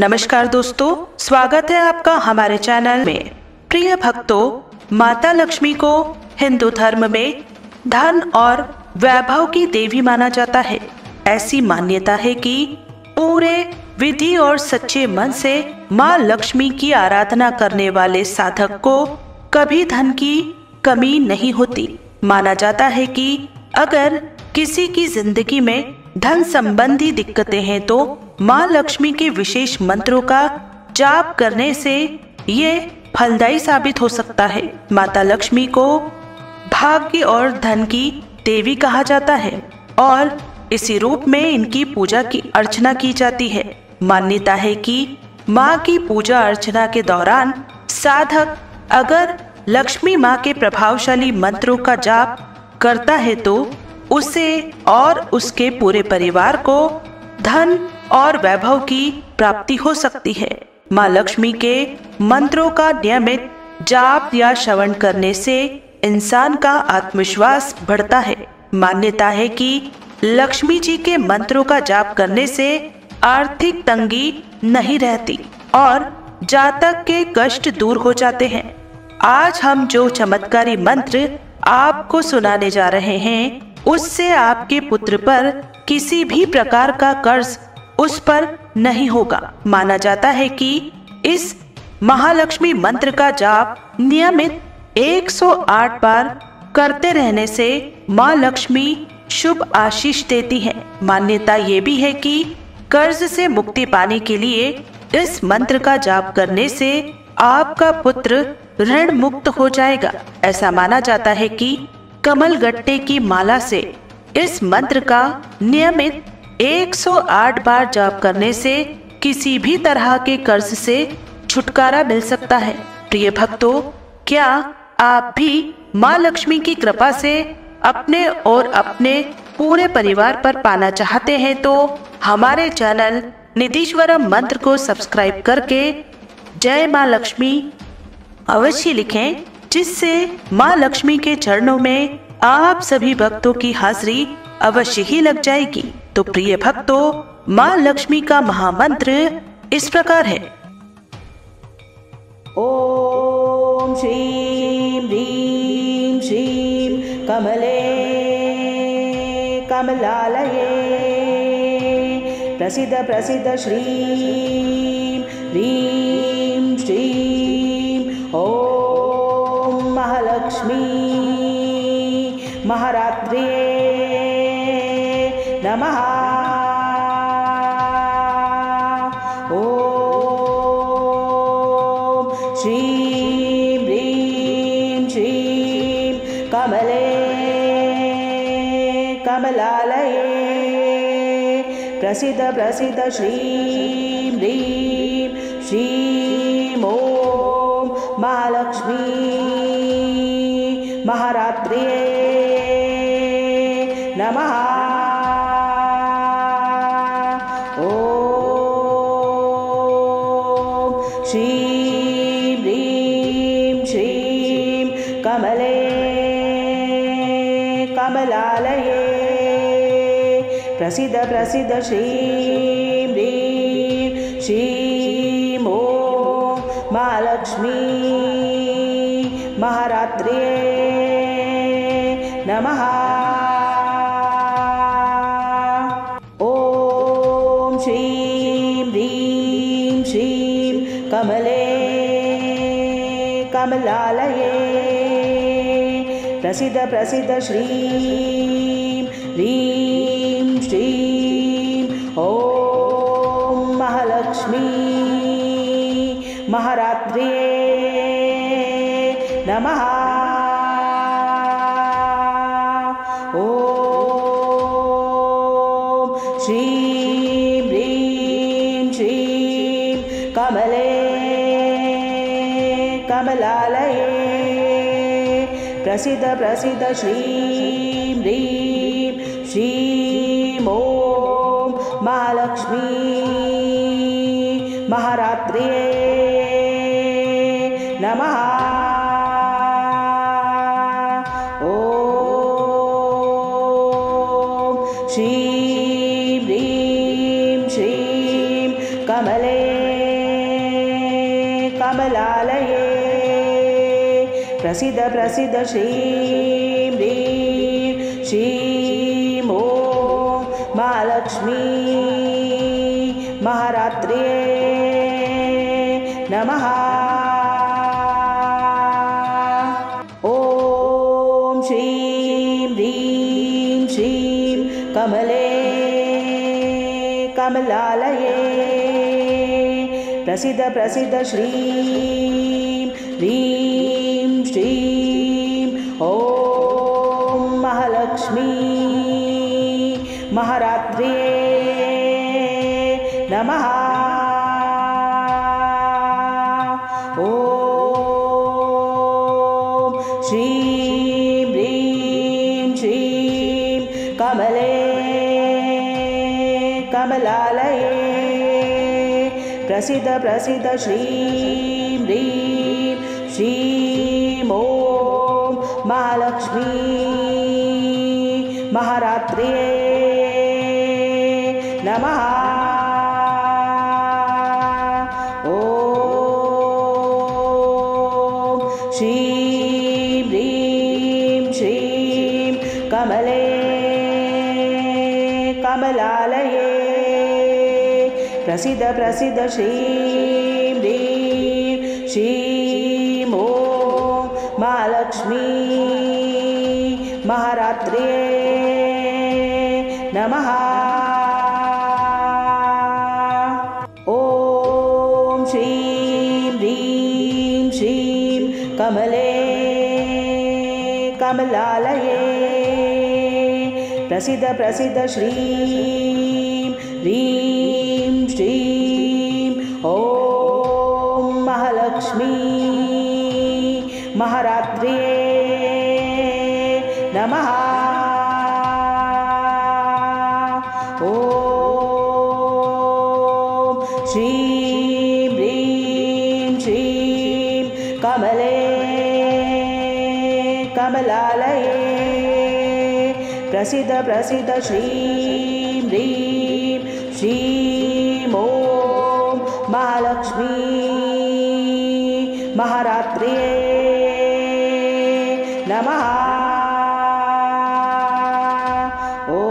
नमस्कार दोस्तों, स्वागत है आपका हमारे चैनल में। प्रिय भक्तों, माता लक्ष्मी को हिंदू धर्म में धन और वैभव की देवी माना जाता है। ऐसी मान्यता है कि पूरे विधि और सच्चे मन से माँ लक्ष्मी की आराधना करने वाले साधक को कभी धन की कमी नहीं होती। माना जाता है कि अगर किसी की जिंदगी में धन संबंधी दिक्कतें हैं तो माँ लक्ष्मी के विशेष मंत्रों का जाप करने से ये फलदायी साबित हो सकता है। माता लक्ष्मी को भाग्य और धन की देवी कहा जाता है और इसी रूप में इनकी पूजा की अर्चना की जाती है। मान्यता है कि माँ की पूजा अर्चना के दौरान साधक अगर लक्ष्मी माँ के प्रभावशाली मंत्रों का जाप करता है तो उसे और उसके पूरे परिवार को धन और वैभव की प्राप्ति हो सकती है। माँ लक्ष्मी के मंत्रों का नियमित जाप या श्रवण करने से इंसान का आत्मविश्वास बढ़ता है। मान्यता है कि लक्ष्मी जी के मंत्रों का जाप करने से आर्थिक तंगी नहीं रहती और जातक के कष्ट दूर हो जाते हैं। आज हम जो चमत्कारी मंत्र आपको सुनाने जा रहे हैं उससे आपके पुत्र पर किसी भी प्रकार का कर्ज उस पर नहीं होगा। माना जाता है कि इस महालक्ष्मी मंत्र का जाप नियमित 108 बार करते रहने से माँ लक्ष्मी शुभ आशीष देती है। मान्यता ये भी है कि कर्ज से मुक्ति पाने के लिए इस मंत्र का जाप करने से आपका पुत्र ऋण मुक्त हो जाएगा। ऐसा माना जाता है कि कमल गट्टे की माला से इस मंत्र का नियमित 108 बार जाप करने से किसी भी तरह के कर्ज से छुटकारा मिल सकता है। प्रिय भक्तों, क्या आप भी माँ लक्ष्मी की कृपा से अपने और अपने पूरे परिवार पर पाना चाहते हैं तो हमारे चैनल निधीश्वरम मंत्र को सब्सक्राइब करके जय माँ लक्ष्मी अवश्य लिखें, जिससे माँ लक्ष्मी के चरणों में आप सभी भक्तों की हाजिरी अवश्य ही लग जाएगी। तो प्रिय भक्तों, माँ लक्ष्मी का महामंत्र इस प्रकार है। ओम श्रीं ह्रीं श्रीं कमले कमलालये प्रसिद्ध प्रसिद्ध श्रीं ह्रीं श्रीं ओम महालक्ष्मी महारात्र्ये नमः। ओम श्रीं ह्रीं श्रीं कमले कमलालये प्रसिद्ध प्रसिद्ध श्रीं ह्रीं श्रीं ओम महालक्ष्मी महारात्र्ये नमः। ओम श्रीं ह्रीं श्रीं कमले कमलालये प्रसिद्ध प्रसिद्ध श्रीं ह्रीं श्रीं ओम महालक्ष्मी महारात्र्ये नमः। ओम श्रीं ह्रीं श्रीं कमले कमलालये प्रसिद्ध प्रसिद्ध श्रीं ह्रीं श्रीं ओम महालक्ष्मी महारात्र्ये नमः। ओम श्रीं ह्रीं श्रीं कमले कमलालये प्रसिद्ध प्रसिद्ध श्रीं ह्रीं श्रीं ओम महालक्ष्मी महारात्र्ये नमः। श्रीं ह्रीं श्रीं कमले कमलालये प्रसीद प्रसीद श्रीं ह्रीं श्रीं ॐ महालक्ष्मी महारात्र्ये नमः। ॐ श्रीं ह्रीं श्रीं कमले कमलालये प्रसीद प्रसीद श्रीं ह्रीं श्रीं ॐ महालक्ष्मी महारात्र्ये नमः। ॐ श्रीं ह्रीं श्रीं कमले कमलालये प्रसीद प्रसीद श्रीं ह्रीं श्रीं ॐ महालक्ष्मी महारात्र्ये नमः। ॐ श्रीं ह्रीं श्रीं कमले कमलालये प्रसीद प्रसीद श्रीं ह्रीं श्रीं ॐ महालक्ष्मी महारात्र्ये नमः। ॐ श्रीं ह्रीं श्रीं कमले कमलालये प्रसीद प्रसीद श्रीं ह्रीं श्रीं ॐ महालक्ष्मी महारात्र्ये नमः। ॐ श्रीं ह्रीं श्रीं कमले कमलालये प्रसीद प्रसीद श्रीं ह्रीं श्रीं ॐ महालक्ष्मी महारात्र्ये नमः। ॐ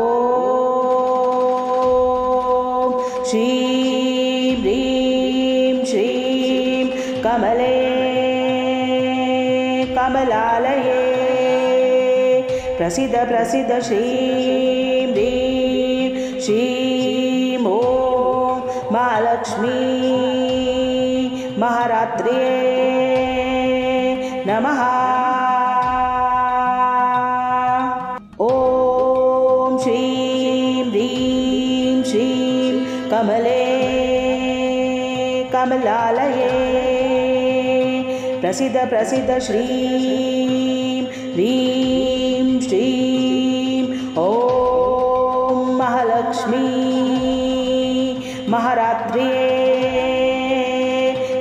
श्रीं ह्रीं श्रीं कमले कमलालये प्रसीद प्रसीद श्रीं ह्रीं श्रीं ॐ महालक्ष्मी महारात्र्ये नमः। ॐ श्रीं ह्रीं श्रीं कमले कमलालये प्रसीद प्रसीद श्रीं ह्रीं श्रीं ॐ महालक्ष्मी महारात्र्ये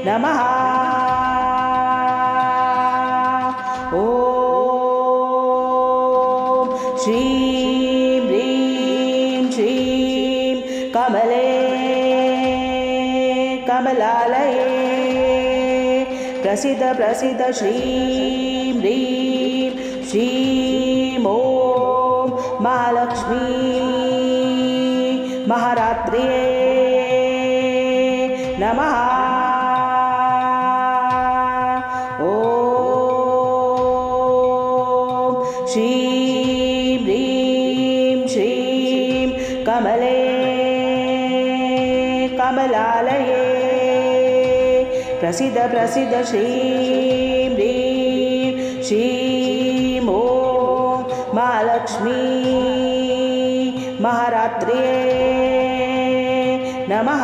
नमः। ॐ श्रीं ह्रीं श्रीं कमले कमलालये प्रसीद प्रसीद श्रीं ह्रीं श्रीं ॐ महालक्ष्मी महारात्र्ये नमः। ॐ श्रीं ह्रीं श्रीं कमले कमलालये प्रसीद प्रसीद श्रीं ह्रीं श्रीं ॐ महालक्ष्मी महारात्र्ये नमः।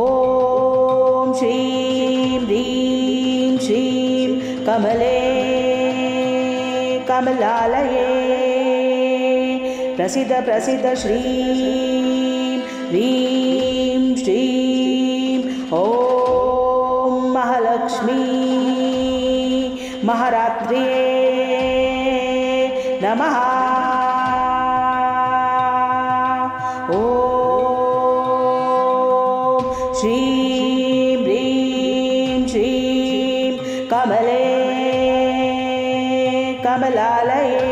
ॐ श्रीं ह्रीं श्रीं कमले कमलालये प्रसीद प्रसीद श्रीं ह्रीं श्रीं ॐ महालक्ष्मी महारात्र्ये नमः। ॐ श्रीं ह्रीं श्रीं कमले कमलालये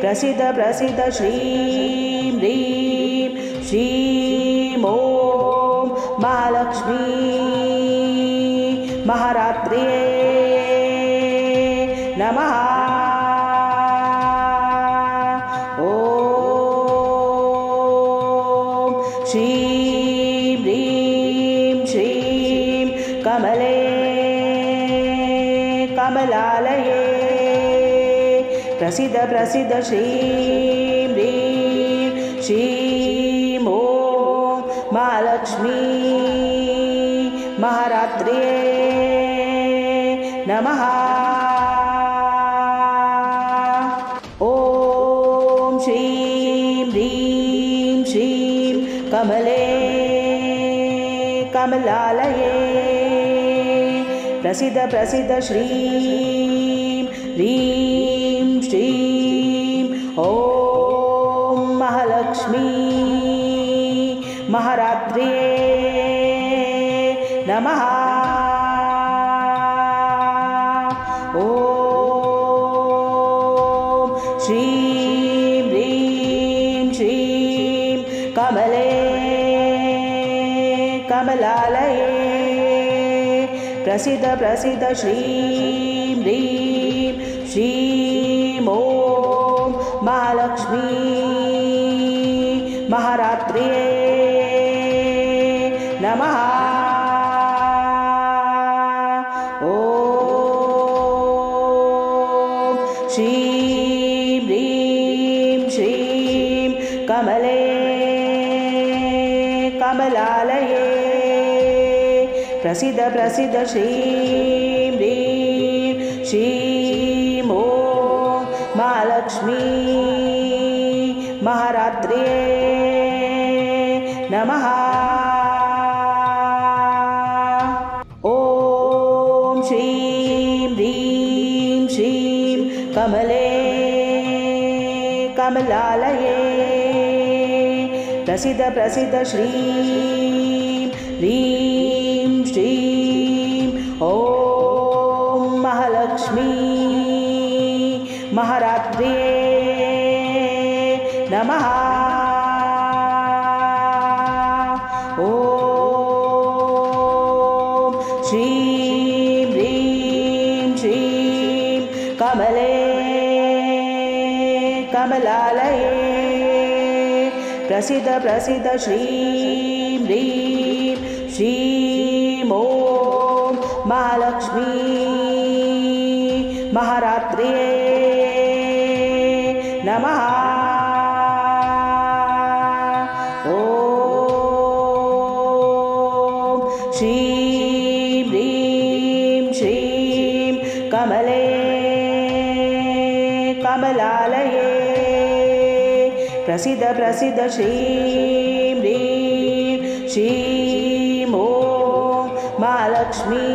प्रसीद प्रसीद श्रीं ह्रीं श्रीं ॐ महालक्ष्मी महारात्र्ये नमः। ॐ श्रीं ह्रीं श्रीं कमले कमलालये प्रसीद प्रसीद श्रीं ह्रीं श्रीं ॐ महालक्ष्मी महारात्र्ये नमः। ॐ श्रीं ह्रीं श्रीं कमले कमलालये प्रसीद प्रसीद श्रीं ह्रीं श्रीं ॐ महालक्ष्मी महारात्र्ये नमः। ॐ श्रीं ह्रीं श्रीं कमले कमलालये प्रसीद प्रसीद श्रीं ह्रीं श्रीं ॐ महालक्ष्मी महारात्र्ये नमः। ॐ श्रीं ह्रीं श्रीं कमले कमलालये प्रसीद प्रसीद श्रीं ह्रीं श्रीं ॐ महालक्ष्मी महारात्र्ये नमः। ॐ श्रीं ह्रीं श्रीं कमले कमलालये प्रसीद प्रसीद श्रीं ह्रीं श्रीं ॐ महालक्ष्मी महारात्र्ये नमः। ॐ श्रीं ह्रीं श्रीं कमले कमलालये प्रसीद प्रसीद श्रीं ह्रीं श्रीं ॐ महालक्ष्मी महारात्र्ये नमः। ॐ श्रीं ह्रीं श्रीं कमले कमलालये प्रसीद प्रसीद श्रीं ह्रीं श्रीं ॐ महालक्ष्मी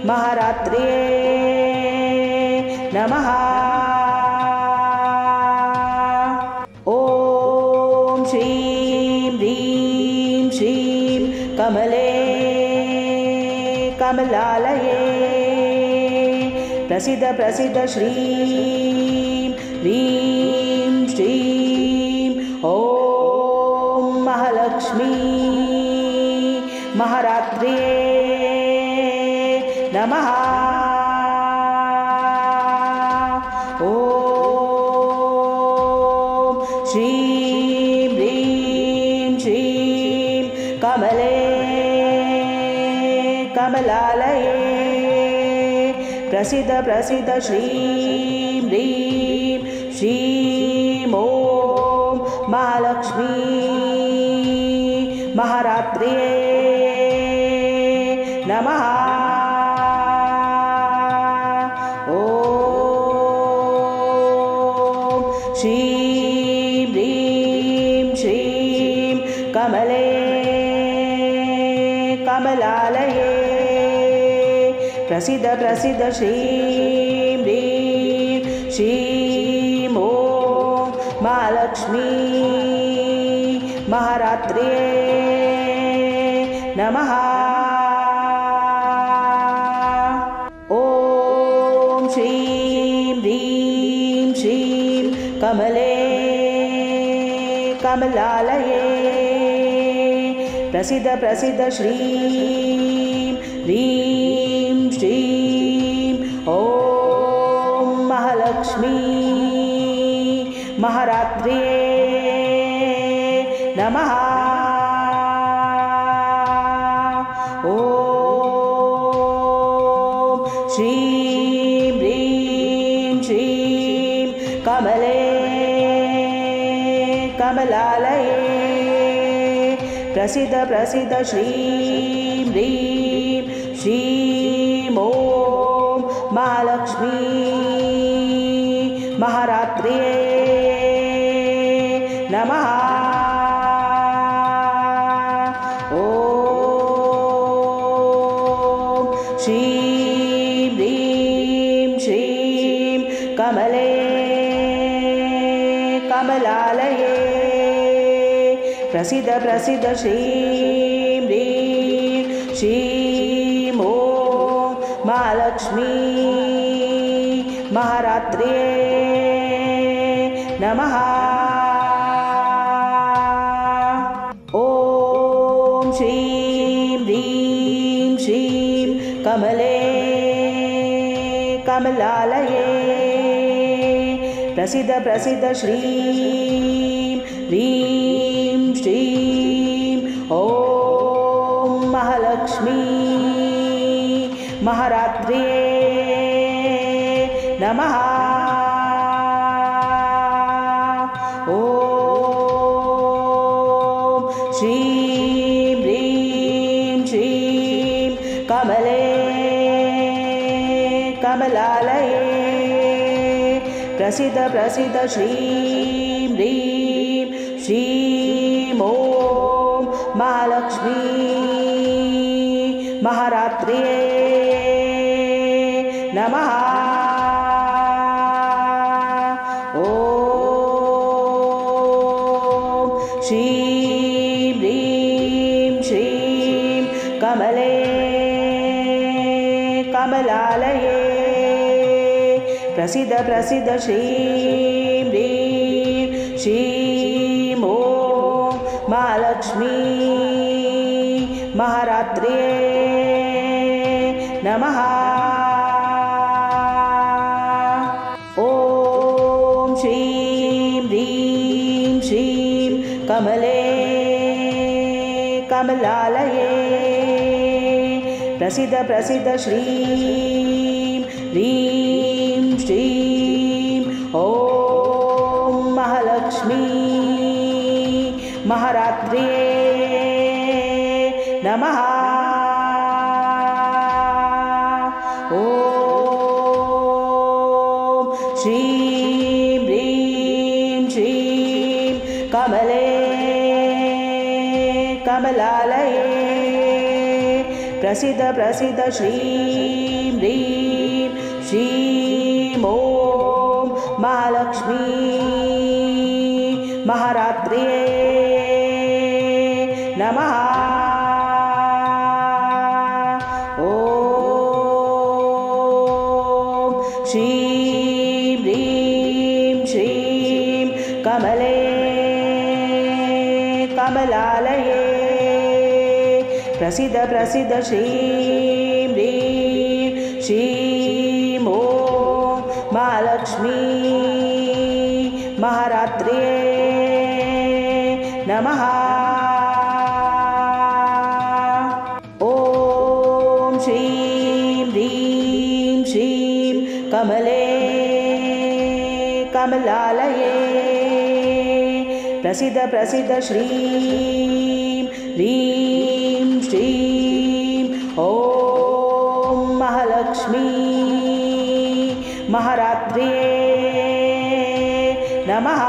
महारात्र्ये नमः। ॐ श्रीं ह्रीं श्रीं कमले कमलालये प्रसीद प्रसीद श्रीं ह्रीं श्रीं ॐ महालक्ष्मी महारात्र्ये नमः। ॐ श्रीं ह्रीं श्रीं कमले कमलालये प्रसीद प्रसीद श्रीं ह्रीं श्रीं ॐ महालक्ष्मी महारात्र्ये नमः। ॐ श्रीं ह्रीं श्रीं कमले कमलालये प्रसीद प्रसीद श्रीं ह्रीं श्रीं ॐ महालक्ष्मी महारात्र्ये नमः। ॐ श्रीं ह्रीं श्रीं कमले कमलालये प्रसीद प्रसीद श्रीं ह्रीं श्रीं ॐ महालक्ष्मी महारात्र्ये नमः। ॐ श्रीं ह्रीं श्रीं कमले कमलालये प्रसीद प्रसीद श्रीं ह्रीं श्रीं ॐ महालक्ष्मी महारात्र्ये नमः। ॐ श्रीं ह्रीं श्रीं कमले कमलालये प्रसीद प्रसीद श्रीं ह्रीं श्रीं ॐ महालक्ष्मी महारात्र्ये नमः। ॐ श्रीं ह्रीं श्रीं कमले कमलालये प्रसीद प्रसीद श्रीं ह्रीं श्रीं ॐ महालक्ष्मी महारात्र्ये नमः। ॐ श्रीं ह्रीं श्रीं कमले कमलालये प्रसीद प्रसीद श्रीं ह्रीं श्रीं ॐ महालक्ष्मी महारात्र्ये नमः। ॐ श्रीं ह्रीं श्रीं कमले कमलालये प्रसीद प्रसीद श्रीं ह्रीं श्रीं ॐ महालक्ष्मी महारात्र्ये नमः। ॐ श्रीं ह्रीं श्रीं कमले कमलालये प्रसीद प्रसीद श्रीं ह्रीं श्रीं ॐ महालक्ष्मी महारात्र्ये नमः। ॐ श्रीं ह्रीं श्रीं कमले कमलालये प्रसीद प्रसीद श्रीं ह्रीं श्रीं ॐ महालक्ष्मी महारात्र्ये नमः। ॐ श्रीं ह्रीं श्रीं कमले कमलालये प्रसीद प्रसीद श्रीं ह्रीं श्रीं ॐ महालक्ष्मी महारात्र्ये नमः। ॐ श्रीं ह्रीं श्रीं कमले कमलालये प्रसीद प्रसीद श्रीं ह्रीं श्रीं ॐ महालक्ष्मी महारात्र्ये नमः।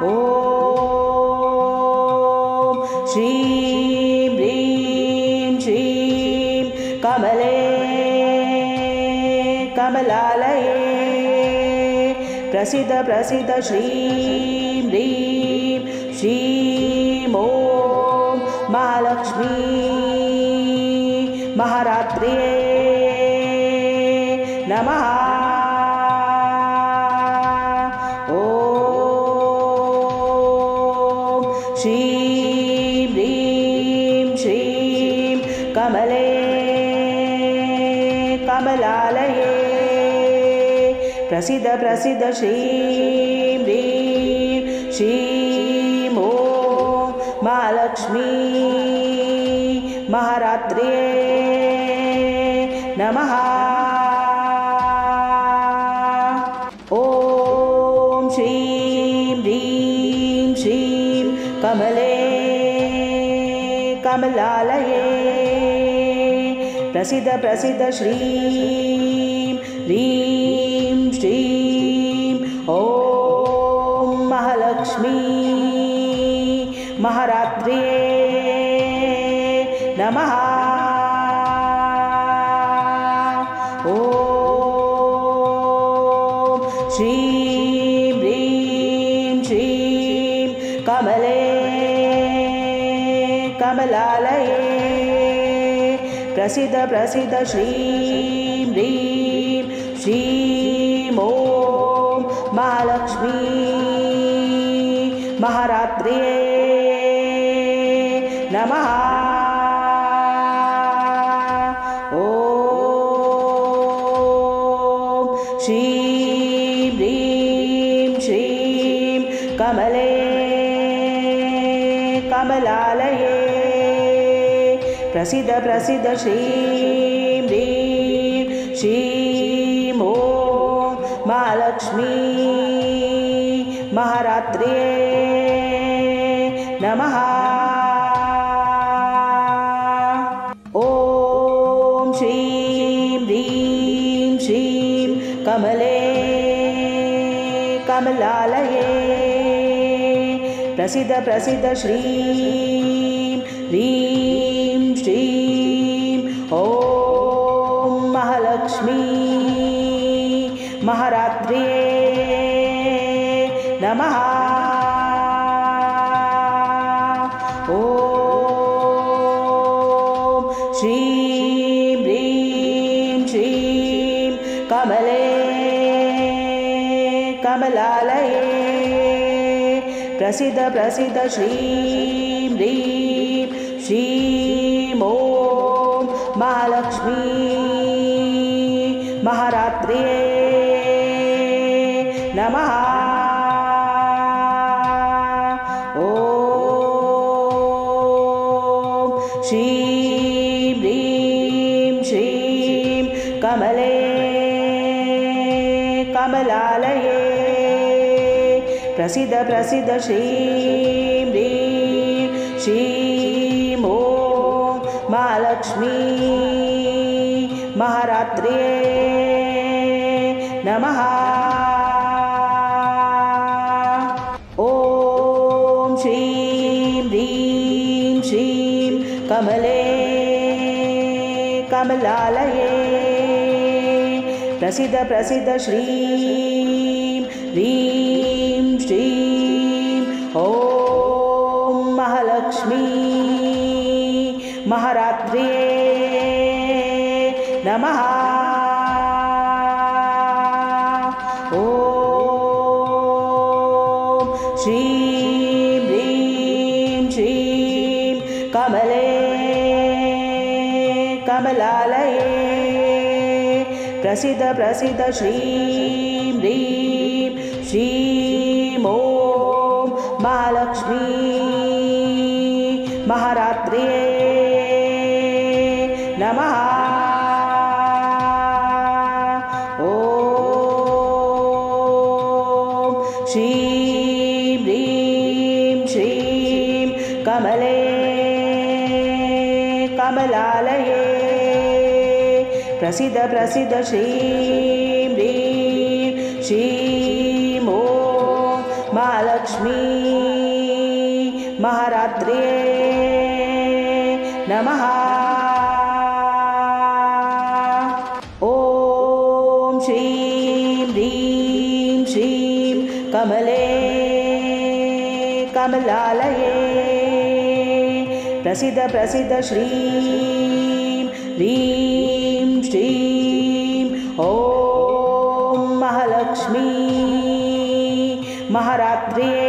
ॐ श्रीं ह्रीं श्रीं कमले कमलालये प्रसीद प्रसीद श्रीं ह्रीं श्रीं ॐ महालक्ष्मी महारात्र्यै नमः। ॐ श्रीं ह्रीं श्रीं कमले कमलालये प्रसीद प्रसीद श्रीं ह्रीं श्रीं ॐ महालक्ष्मी महारात्र्यै नमः। ॐ श्रीं ह्रीं श्रीं कमले कमलालये प्रसीद प्रसीद श्रीं ह्रीं श्रीं ॐ महालक्ष्मी महारात्र्यै नमः। ॐ श्रीं ह्रीं श्रीं कमले कमलालये प्रसीद प्रसीद श्रीं ह्रीं श्रीं ॐ महालक्ष्मी महारात्र्यै नमः। ॐ श्रीं ह्रीं श्रीं कमले कमलालये प्रसीद प्रसीद श्रीं ह्रीं श्रीं ॐ महालक्ष्मी महारात्र्यै नमः। ॐ श्रीं ह्रीं श्रीं कमले कमलालये प्रसीद प्रसीद श्रीं ह्रीं श्रीं ॐ महालक्ष्मी महारात्र्यै नमः। ॐ श्रीं ह्रीं श्रीं कमले कमलालये प्रसीद प्रसीद श्रीं ह्रीं श्रीं ॐ महालक्ष्मी महारात्र्यै नमः। ॐ श्रीं ह्रीं श्रीं कमले कमलालये प्रसीद प्रसीद श्रीं ह्रीं श्रीं ॐ महालक्ष्मी महारात्र्यै नमः। ॐ श्रीं ह्रीं श्रीं कमले कमलालये प्रसीद प्रसीद श्रीं ह्रीं श्रीं ॐ महालक्ष्मी महारात्र्यै नमः। ॐ श्रीं ह्रीं श्रीं कमले कमलालये प्रसीद प्रसीद श्रीं ह्रीं श्रीं ॐ महालक्ष्मी महारात्र्यै नमः। ॐ श्रीं ह्रीं श्रीं कमले कमलालये प्रसीद प्रसीद श्रीं ह्रीं श्रीं ॐ महालक्ष्मी महारात्र्यै नमः। ॐ श्रीं ह्रीं श्रीं कमले कमलालये प्रसिद्ध प्रसिद्ध श्रीं ह्रीं श्रीं ॐ महालक्ष्मी महारात्र्ये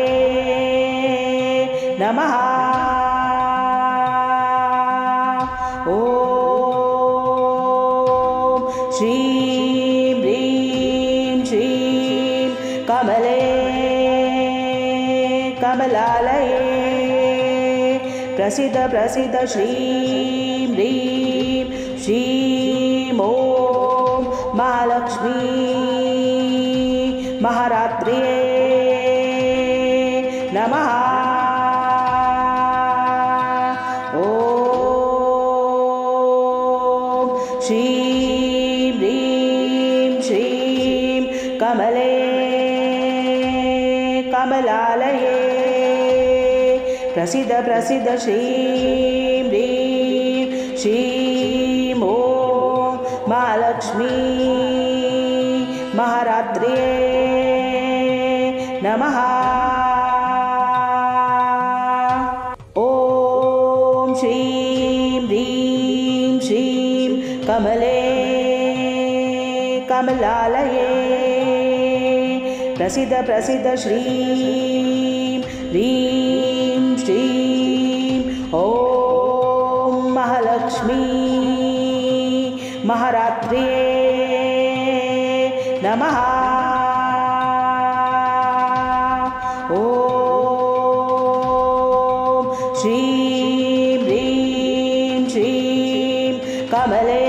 नमः। ॐ श्रीं ह्रीं श्रीं कमले कमलालये प्रसिद्ध प्रसिद्ध श्रीं ह्रीं श्रीं ॐ महालक्ष्मी महारात्र्ये नमः। ॐ श्रीं ह्रीं श्रीं कमले कमलालये प्रसिद्ध प्रसिद्ध श्रीं ह्रीं श्रीं ॐ महालक्ष्मी महारात्र्ये नमः। ॐ श्रीं ह्रीं श्रीं कमले कमलालये प्रसिद्ध प्रसिद्ध श्रीं ह्रीं श्रीं ॐ महालक्ष्मी महारात्र्ये नमः। ॐ श्रीं ह्रीं श्रीं कमले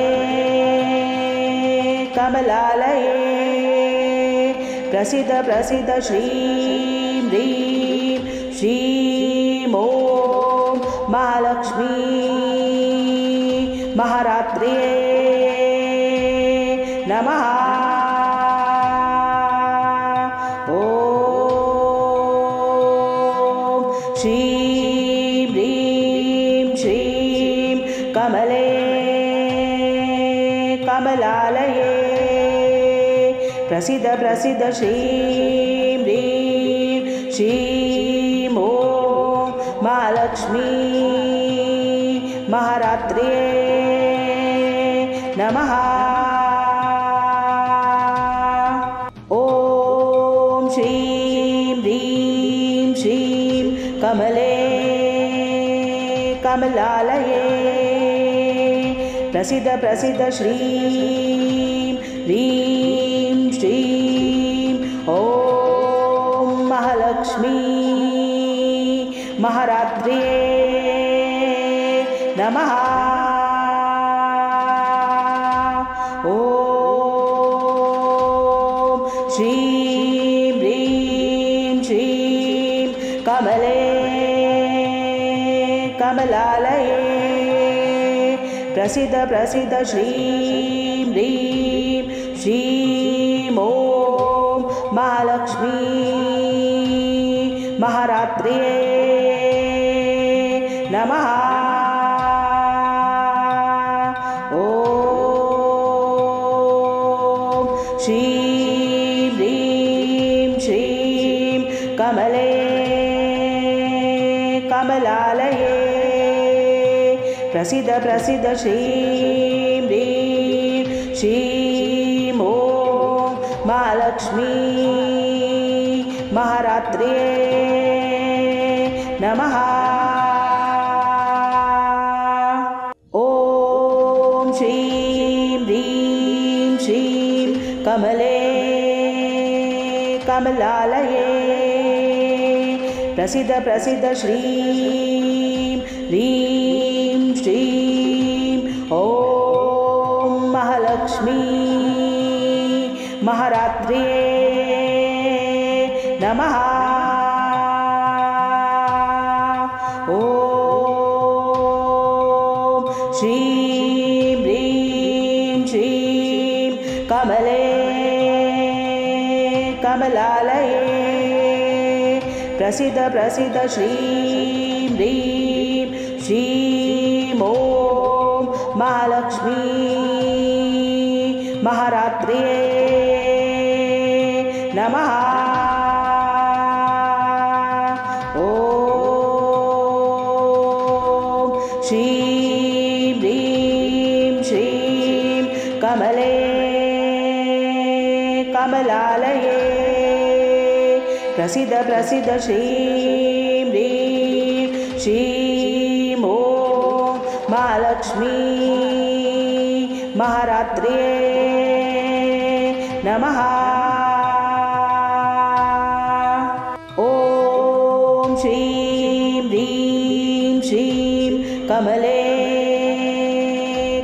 कमलालये प्रसिद्ध प्रसिद्ध श्रीं ह्रीं श्रीं ॐ महालक्ष्मी महारात्र्ये नमः। ॐ श्रीं ह्रीं श्रीं कमले कमलालये प्रसिद्ध प्रसिद्ध श्रीं ह्रीं श्रीं ॐ महालक्ष्मी महारात्र्ये नमः। ॐ श्रीं ह्रीं श्रीं कमले कमलालये प्रसिद्ध प्रसिद्ध श्रीं ह्रीं श्रीं ॐ महालक्ष्मी महारात्र्ये नमः। ॐ श्रीं ह्रीं श्रीं कमले कमलालये प्रसिद्ध प्रसिद्ध श्रीं ह्रीं श्रीं ॐ महालक्ष्मी महारात्र्ये नमः। ॐ श्रीं ह्रीं श्रीं कमले कमलालये प्रसिद्ध प्रसिद्ध श्रीं ह्रीं श्रीं ॐ महालक्ष्मी महारात्र्ये नमः। ॐ श्रीं ह्रीं श्रीं कमले कमलालये प्रसिद्ध प्रसिद्ध श्रीं ह्रीं श्रीं ॐ महालक्ष्मी महारात्र्ये नमः। ॐ श्रीं ह्रीं श्रीं कमले कमलालये प्रसिद्ध प्रसिद्ध श्रीं ह्रीं श्रीं ॐ महालक्ष्मी महारात्र्ये नमः। ॐ कमलालये प्रसिद्ध प्रसिद्ध श्रीं ह्रीं श्रीं ॐ महालक्ष्मी महारात्र्ये नमः। ॐ श्रीं ह्रीं श्रीं कमले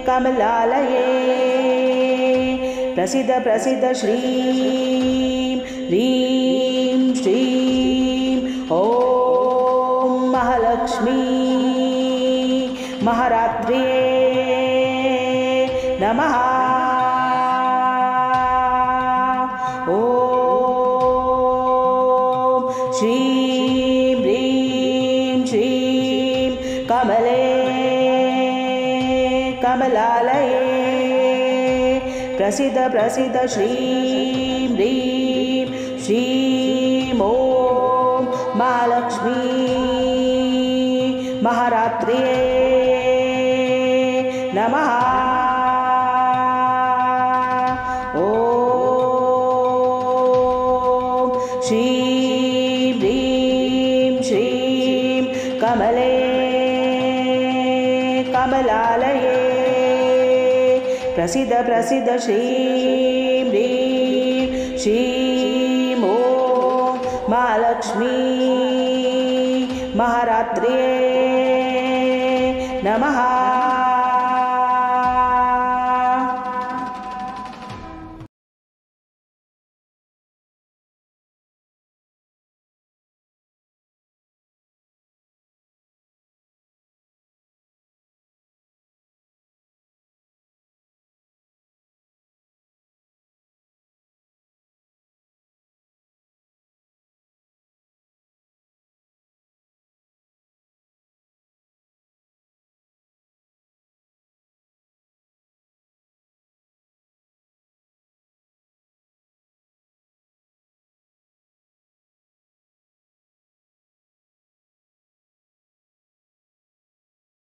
कमलालये प्रसिद्ध प्रसिद्ध श्रीं ह्रीं श्रीं ॐ महालक्ष्मी महारात्र्ये नमः। ॐ श्रीं ह्रीं श्रीं कमले कमलालये प्रसिद्ध प्रसिद्ध श्रीं ह्रीं श्रीं ॐ महालक्ष्मी महारात्र्ये नमः। ॐ श्रीं ह्रीं श्रीं कमले कमलालये प्रसिद्ध प्रसिद्ध श्रीं ह्रीं श्रीं ॐ महालक्ष्मी महारात्र्ये नमः।